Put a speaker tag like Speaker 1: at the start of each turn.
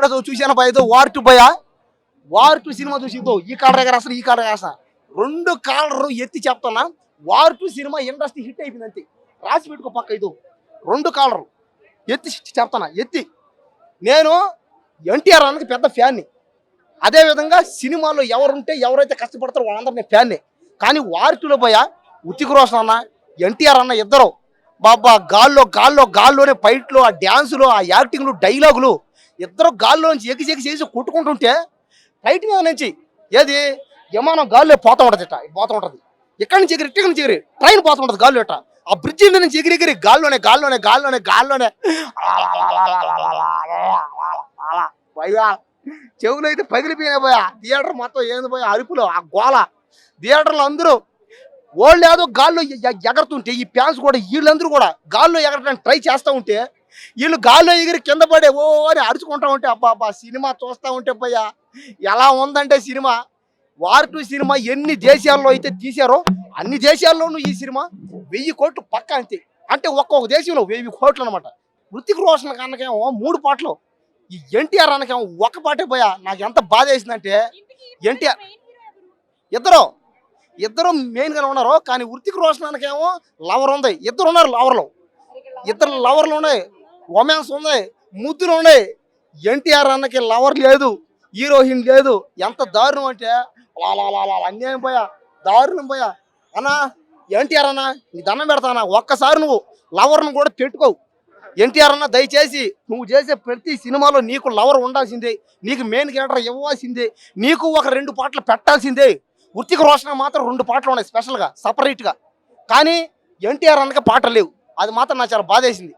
Speaker 1: ఇప్పుడే చూశాను భయ వార్ టు భయ వార్ టు సినిమా చూసి ఈ కాళ్ళ దగ్గర అసలు ఈ కాళ్ళ దగ్గర అసలు రెండు కాలరు ఎత్తి చెప్తున్నా war to cinema industry hit అయిపోయింది అంతే రాసి పెట్టుకో పక్క ఇది రెండు కాలరు ఎత్తి చెప్తానా ఎత్తి నేను ఎన్టీఆర్ అన్నకి పెద్ద ఫ్యాన్ని అదేవిధంగా సినిమాలో ఎవరుంటే ఎవరైతే కష్టపడతారో వాళ్ళందరూ ఫ్యాన్నే కానీ వార్టులో పోయా ఉతికి రోషన్ అన్న ఎన్టీఆర్ అన్న ఇద్దరు బాబా గాల్లోనే ఫైట్లు ఆ డ్యాన్సులు ఆ యాక్టింగ్లు డైలాగులు ఇద్దరు గాల్లోంచి ఎగిసి చేసి కొట్టుకుంటుంటే ఫ్లైట్ మీద నుంచి ఏది విమానం గాల్లో పోతూ ఉంటుంది పోతూ ఉంటుంది ఇక్కడి నుంచి ఎగిరి ట్రైన్ పోతూ ఉంటుంది గాల్లో ఇట్ట ఆ బ్రిడ్జి మీద నుంచి ఎగిరి గాల్లోనే భయ్యా చెవులు అయితే పగిలిపోయినా పోయా థియేటర్ మొత్తం ఏంది పోయా అరుపులు ఆ గోల థియేటర్లో అందరూ వాళ్ళు ఏదో గాల్లో ఎగరుతుంటే ఈ ఫ్యాన్స్ కూడా వీళ్ళందరూ కూడా గాల్లో ఎగరడానికి ట్రై చేస్తూ ఉంటే వీళ్ళు గాల్లో ఎగిరి కింద పడే ఓ అని అరుచుకుంటా ఉంటే అబ్బా సినిమా చూస్తూ ఉంటే పోయా ఎలా ఉందంటే సినిమా వార్ టు సినిమా ఎన్ని దేశాల్లో అయితే తీశారో అన్ని దేశాల్లోనూ ఈ సినిమా 1000 కోట్లు పక్క అంతే అంటే ఒక్కొక్క దేశంలో 1000 కోట్లు అనమాట హృతిక్ రోషన్ కన్నకేమో 3 పాటలు ఈ ఎన్టీఆర్ అన్నకేమో ఒక పాటే పోయా నాకు ఎంత బాధ వేసిందంటే ఎన్టీఆర్ ఇద్దరు మెయిన్ గా ఉన్నారు కానీ హృతిక్ రోషన్ అన్నకేమో లవర్ ఉంది ఇద్దరు ఉన్నారు ఇద్దరు లవర్లు ఉన్నాయి రొమాన్స్ ఉన్నాయి ముద్దులు ఉన్నాయి ఎన్టీఆర్ అన్నకి లవర్ లేదు హీరోయిన్ లేదు ఎంత దారుణం అంటే అన్యాయం పోయా దారుణం పోయా అన్నా ఎన్టీఆర్ అన్న నీ దండం పెడతానా ఒక్కసారి నువ్వు లవర్ను కూడా పెట్టుకోవు ఎన్టీఆర్ అన్న దయచేసి నువ్వు చేసే ప్రతి సినిమాలో నీకు లవర్ ఉండాల్సిందే నీకు మెయిన్ క్యారెక్టర్ ఇవ్వాల్సిందే నీకు ఒక 2 పాటలు పెట్టాల్సిందే హృతిక్ రోషన్ మాత్రం 2 పాటలు ఉన్నాయి స్పెషల్గా సపరేట్గా కానీ ఎన్టీఆర్ అన్నకి పాటలు లేవు అది మాత్రం నాకు చాలా బాధేసింది